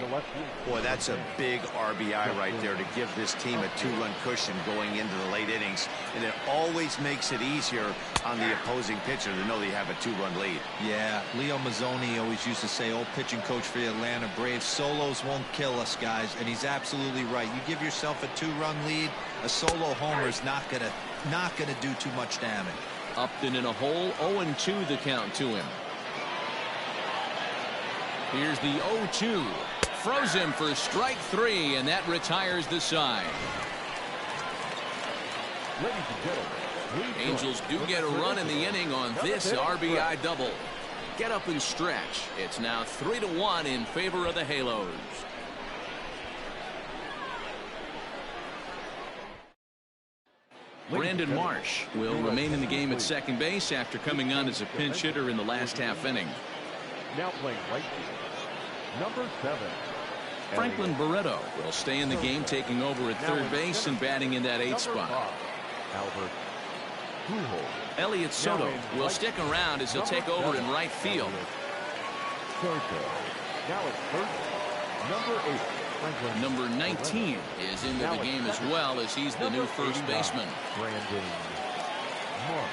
Boy, that's a big RBI right there to give this team a 2-run cushion going into the late innings. And it always makes it easier on the opposing pitcher to know they have a 2-run lead. Yeah, Leo Mazzoni always used to say, old pitching coach for the Atlanta Braves, solos won't kill us, guys. And he's absolutely right. You give yourself a 2-run lead, a solo homer is not gonna do too much damage. Upton in a hole, 0-2 the count to him. Here's the 0-2. Froze him for strike 3, and that retires the side. Angels do get a run in the inning on this RBI double. Get up and stretch. It's now 3-1 in favor of the Halos. Brandon Marsh will remain in the game at second base after coming on as a pinch hitter in the last half inning. Now playing right field, number 7. Franklin Barreto will stay in the game, taking over at third base and batting in that 8th spot. Albert Pujols. Elliot Soto will stick around as he'll take over in right field. Soto. Now it's first, number 8. Franklin. Number 19 is into the game as well, as he's the new first baseman. Brandon Marsh.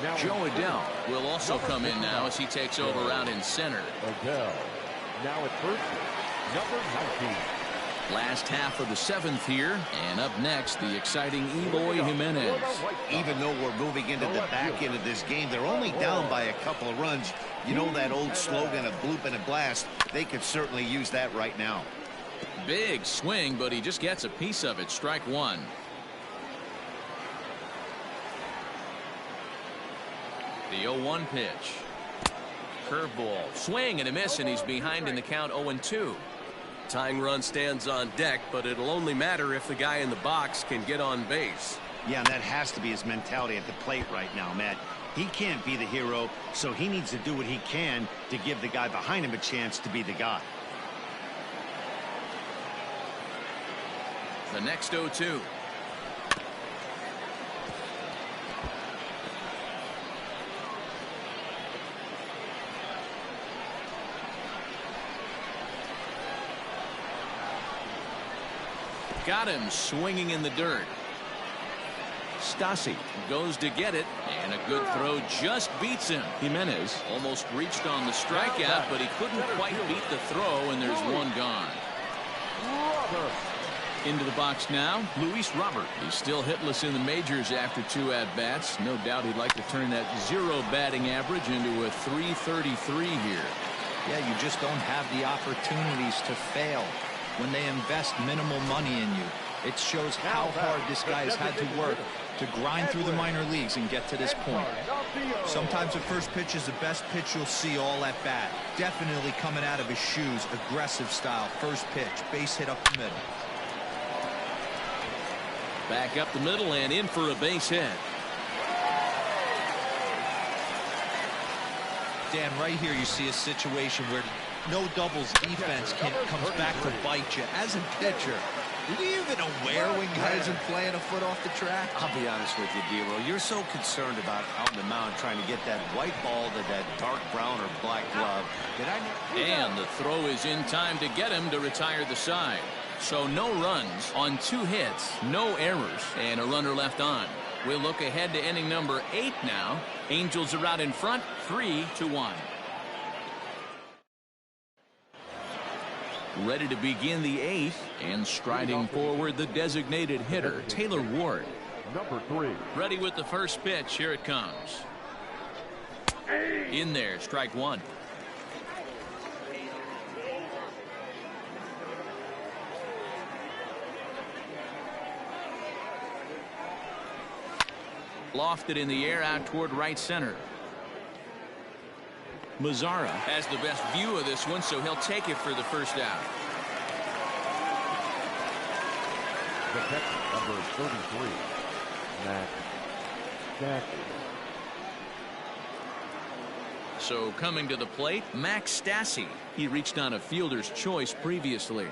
Now Joe Adele will also come in now as he takes over out in center. Adele. Now at first, number 19. Last half of the 7th here, and up next, the exciting Eloy Jimenez. Even though we're moving into the back end of this game, they're only down by a couple of runs. You know that old slogan of bloop and a blast? They could certainly use that right now. Big swing, but he just gets a piece of it. Strike 1. The 0-1 pitch. Curveball. Swing and a miss, and he's behind in the count 0-2. Tying run stands on deck, but it'll only matter if the guy in the box can get on base. Yeah, and that has to be his mentality at the plate right now, Matt. He can't be the hero, so he needs to do what he can to give the guy behind him a chance to be the guy. The next 0-2. Got him swinging in the dirt. Stassi goes to get it, and a good throw just beats him. Jimenez almost reached on the strikeout, but he couldn't quite beat the throw, and there's one gone. Into the box now, Luis Robert. He's still hitless in the majors after 2 at-bats. No doubt he'd like to turn that 0 batting average into a .333 here. Yeah, you just don't have the opportunities to fail when they invest minimal money in you. It shows how hard this guy has had to work to grind through the minor leagues and get to this point. Sometimes the first pitch is the best pitch you'll see all at bat. Definitely coming out of his shoes, aggressive style. First pitch, base hit up the middle. Back up the middle and in for a base hit. Dan, right here you see a situation where no doubles defense comes back to bite you. As a pitcher, are you even aware when guys are playing a foot off the track? I'll be honest with you, D-Roll. You're so concerned about out on the mound trying to get that white ball to that dark brown or black glove. And the throw is in time to get him to retire the side. So no runs on 2 hits, no errors, and a runner left on. We'll look ahead to inning number 8 now. Angels are out in front, 3-1. Ready to begin the 8th, and striding forward the designated hitter, Taylor Ward. Number 3. Ready with the first pitch. Here it comes. In there, strike 1. Lofted in the air out toward right center. Mazzara has the best view of this one, so he'll take it for the first out. The catcher, number 33, Matt Jackson. So coming to the plate, Max Stassi. He reached on a fielder's choice previously.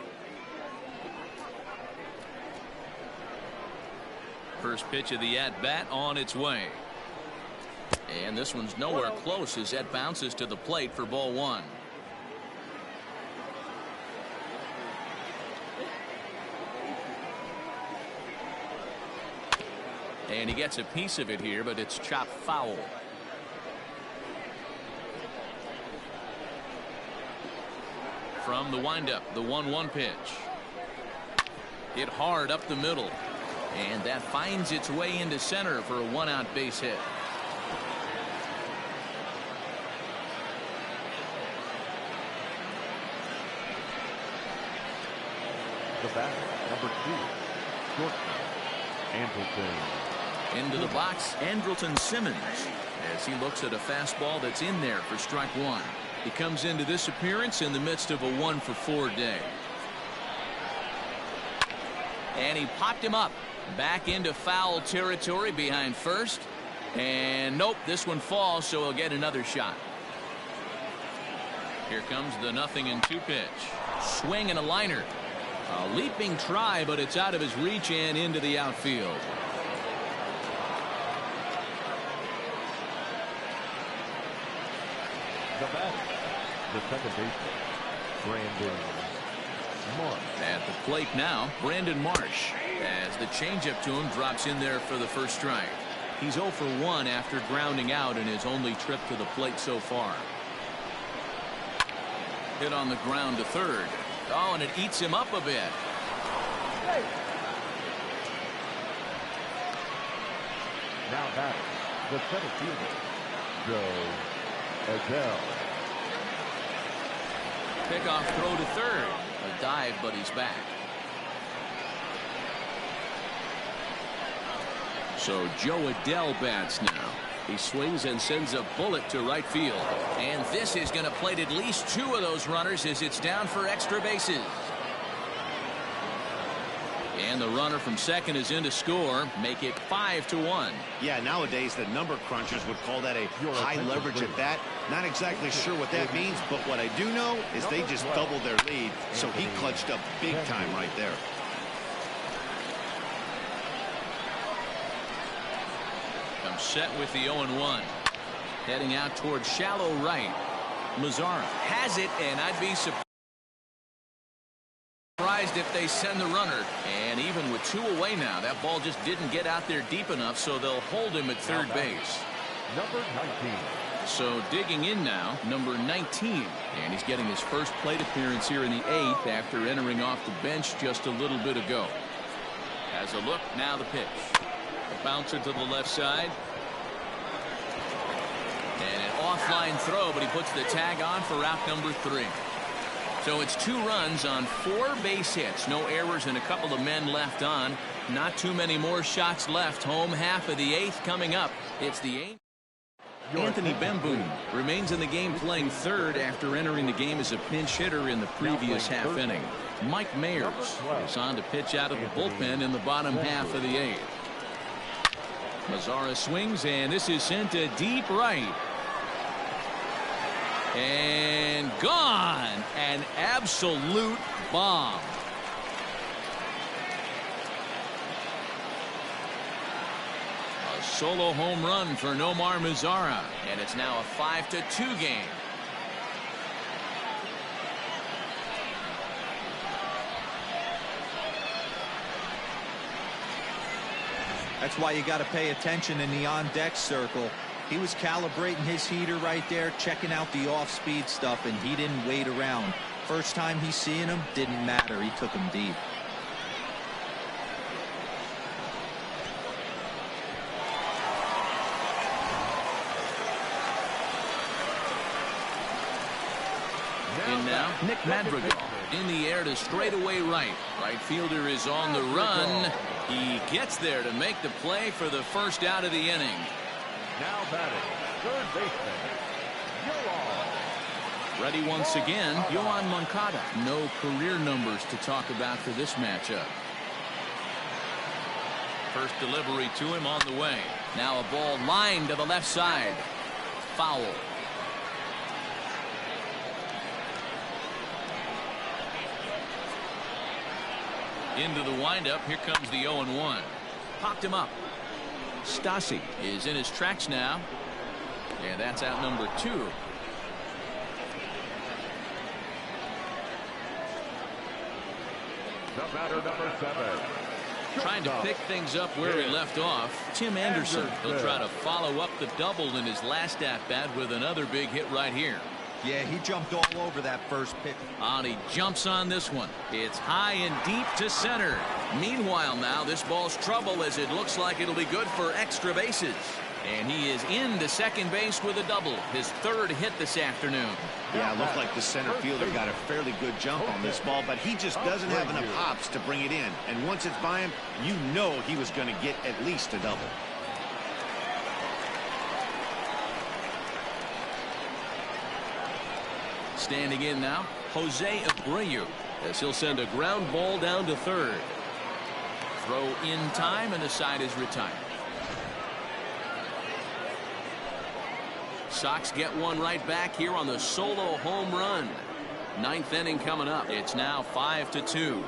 First pitch of the at-bat on its way. And this one's nowhere close as that bounces to the plate for ball one. And he gets a piece of it here, but it's chopped foul. From the windup, the 1-1 pitch. Hit hard up the middle. And that finds its way into center for a 1-out base hit. The batter, number 2, shortstop, Andrelton. Into the box, Andrelton Simmons, as he looks at a fastball that's in there for strike one. He comes into this appearance in the midst of a 1-for-4 day. And he popped him up. Back into foul territory behind first. And nope, this one falls, so he'll get another shot. Here comes the 0-2 pitch. Swing and a liner. A leaping try, but it's out of his reach and into the outfield. The batter, the second baseman, Brandon Marsh. At the plate now, Brandon Marsh, as the changeup to him drops in there for the first strike. He's 0 for 1 after grounding out in his only trip to the plate so far. Hit on the ground to third. Oh, and it eats him up a bit. Now batter, the center fielder, Joe Adele. Pickoff throw to third. A dive, but he's back. So Joe Adele bats now. He swings and sends a bullet to right field. And this is going to plate at least 2 of those runners as it's down for extra bases. And the runner from second is in to score. Make it 5-1. Yeah, nowadays the number crunchers would call that a high leverage at bat. Not exactly sure what that means, but what I do know is they just doubled their lead, so he clutched up big time right there. Comes set with the 0-1. Heading out towards shallow right. Mazzara has it, and I'd be surprised if they send the runner. And even with 2 away now, that ball just didn't get out there deep enough, so they'll hold him at third base. Number 19. So digging in now, number 19. And he's getting his first plate appearance here in the 8th after entering off the bench just a little bit ago. As a look, now the pitch. A bouncer to the left side. And an offline throw, but he puts the tag on for out number 3. So it's 2 runs on 4 base hits. No errors and a couple of men left on. Not too many more shots left. Home half of the 8th coming up. It's the 8th. Anthony Bemboom remains in the game playing third after entering the game as a pinch hitter in the previous half inning. Mike Mayers is on to pitch out of the bullpen in the bottom half of the 8th. Mazzara swings, and this is sent to deep right. And gone. An absolute bomb. A solo home run for Nomar Mazzara, and it's now a 5-2 game. That's why you got to pay attention in the on-deck circle. He was calibrating his heater right there, checking out the off-speed stuff, and he didn't wait around. First time he's seeing him, didn't matter. He took him deep. In now, Nick Madrigal in the air to straightaway right. Right fielder is on the run. He gets there to make the play for the first out of the inning. Now batting, third baseman, Yoan. Ready once again, Yoan Moncada. No career numbers to talk about for this matchup. First delivery to him on the way. Now a ball lined to the left side. Foul. Into the windup. Here comes the 0-1. Popped him up. Stassi is in his tracks now. And that's out number 2. The batter, number 7. Trying to pick things up where he left off. Tim Anderson. He'll try to follow up the double in his last at-bat with another big hit right here. Yeah, he jumped all over that first pitch. And he jumps on this one. It's high and deep to center. Meanwhile now, this ball's trouble as it looks like it'll be good for extra bases. And he is into second base with a double. His 3rd hit this afternoon. Yeah, it looked like the center fielder got a fairly good jump on this ball, but he just doesn't have enough hops to bring it in. And once it's by him, you know he was going to get at least a double. Standing in now, Jose Abreu, as he'll send a ground ball down to 3rd. Throw in time, and the side is retired. Sox get one right back here on the solo home run. 9th inning coming up. It's now 5-2.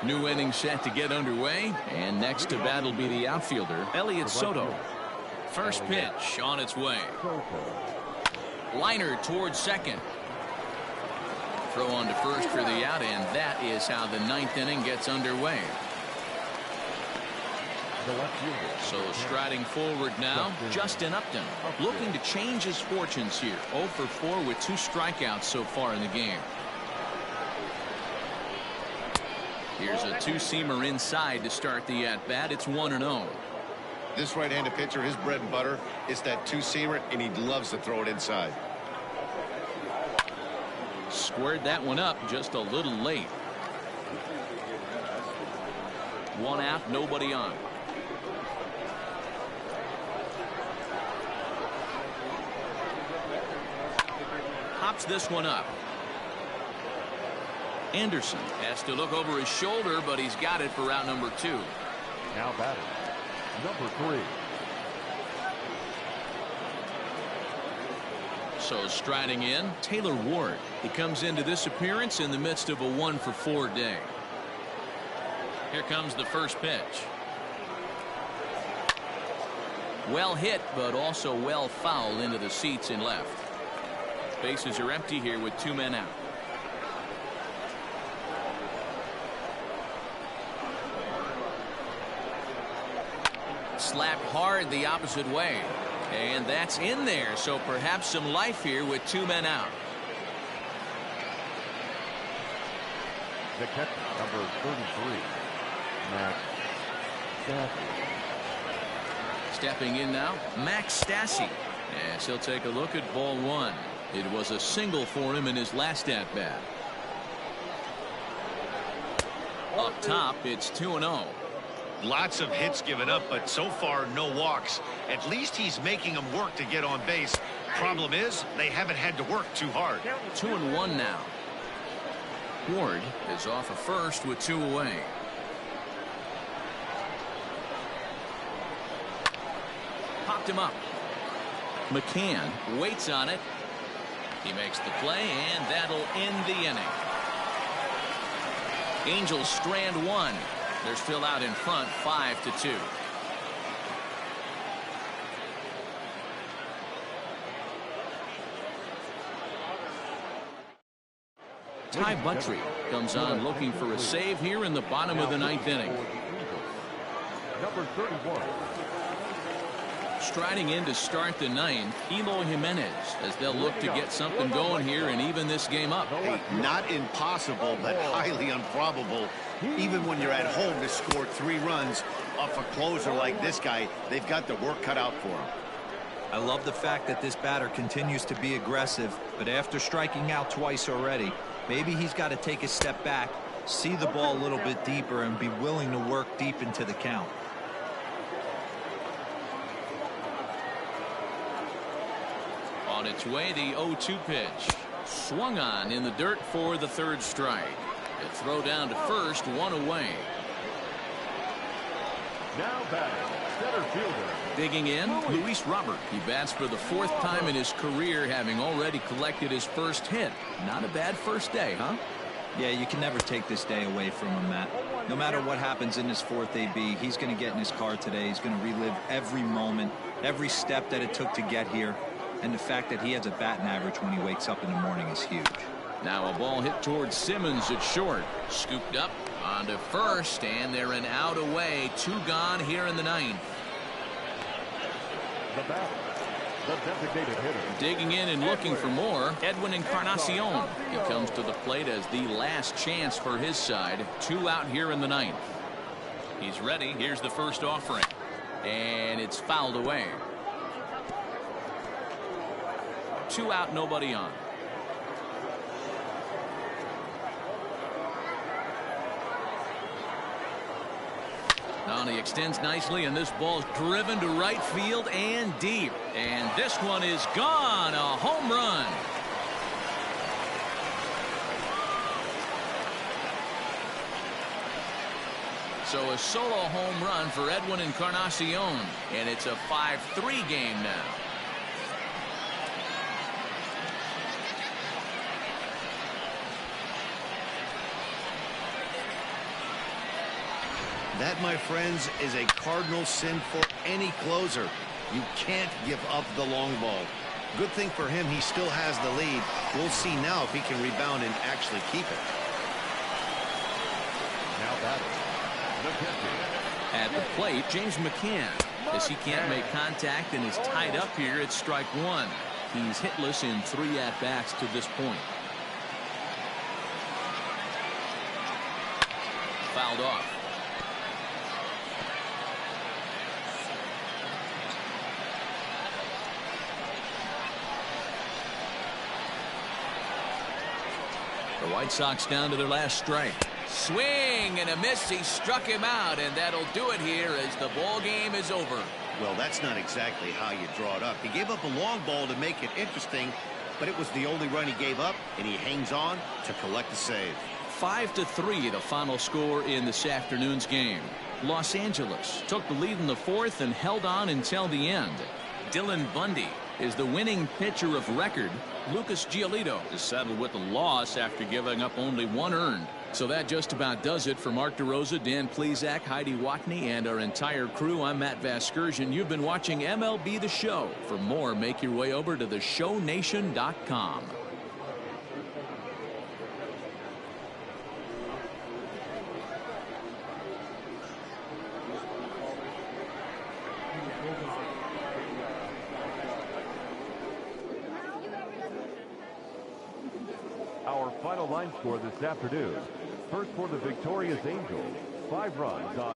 New inning set to get underway, and next to bat will be the outfielder, Elliot Soto. First pitch on its way. Liner towards second. Throw on to first for the out, and that is how the 9th inning gets underway. So striding forward now, Justin Upton, looking to change his fortunes here. 0 for 4 with 2 strikeouts so far in the game. Here's a 2-seamer inside to start the at-bat. It's 1-0. This right-handed pitcher, his bread and butter is that 2-seamer, and he loves to throw it inside. Squared that one up just a little late. 1 out, nobody on. Hops this one up. Anderson has to look over his shoulder, but he's got it for out number 2. Now batting, number 3. So striding in, Taylor Ward. He comes into this appearance in the midst of a 1 for 4 day. Here comes the first pitch. Well hit, but also well fouled into the seats in left. Bases are empty here with 2 men out. Slapped hard the opposite way. And that's in there, so perhaps some life here with 2 men out. The catcher, number 33, Max Stassi. Stepping in now, Max Stassi, as he'll take a look at ball 1. It was a single for him in his last at-bat. Up top, it's 2-0. Lots of hits given up, but so far no walks. At least he's making them work to get on base. Problem is, they haven't had to work too hard. 2-1 now. Ward is off of first with 2 away. Popped him up. McCann waits on it. He makes the play, and that'll end the inning. Angels strand 1. They're still out in front, 5-2. Ty Buttrey comes on looking for a save here in the bottom of the 9th inning. Number 31. Striding in to start the 9th, Eloy Jimenez, as they'll look to get something going here and even this game up. Hey, not impossible, but highly improbable. Even when you're at home to score 3 runs off a closer like this guy, they've got the work cut out for him. I love the fact that this batter continues to be aggressive, but after striking out twice already, maybe he's got to take a step back, see the ball a little bit deeper, and be willing to work deep into the count. On its way, the 0-2 pitch. Swung on in the dirt for the 3rd strike. A throw down to first, 1 away. Now batting, center fielder. Digging in, Luis Robert. He bats for the 4th time in his career, having already collected his first hit. Not a bad first day, huh? Yeah, you can never take this day away from him, Matt. No matter what happens in his 4th AB, he's going to get in his car today. He's going to relive every moment, every step that it took to get here. And the fact that he has a batting average when he wakes up in the morning is huge. Now a ball hit towards Simmons at short. Scooped up onto first, and they're an out away. 2 gone here in the 9th. The batter, the designated hitter. Digging in and looking for more, Edwin Encarnacion. He comes to the plate as the last chance for his side. 2 out here in the 9th. He's ready. Here's the first offering. And it's fouled away. 2 out, nobody on. Now he extends nicely, and this ball's driven to right field and deep. And this one is gone. A home run. So a solo home run for Edwin Encarnacion. And it's a 5-3 game now. That, my friends, is a cardinal sin for any closer. You can't give up the long ball. Good thing for him, he still has the lead. We'll see now if he can rebound and actually keep it. Now batting, the pitcher. At the plate, James McCann. As he can't make contact and is tied up here, it's strike 1. He's hitless in 3 at-bats to this point. Fouled off. The White Sox down to their last strike. Swing and a miss. He struck him out, and that'll do it here as the ball game is over. Well, that's not exactly how you draw it up. He gave up a long ball to make it interesting, but it was the only run he gave up, and he hangs on to collect the save. 5-3 the final score in this afternoon's game. Los Angeles took the lead in the 4th and held on until the end. Dylan Bundy is the winning pitcher of record. Lucas Giolito is settled with the loss after giving up only 1 earned. So that just about does it for Mark DeRosa, Dan Plesac, Heidi Watney, and our entire crew. I'm Matt Vasgersian. You've been watching MLB The Show. For more, make your way over to theshownation.com. Our final line score this afternoon. First for the victorious Angels, 5 runs on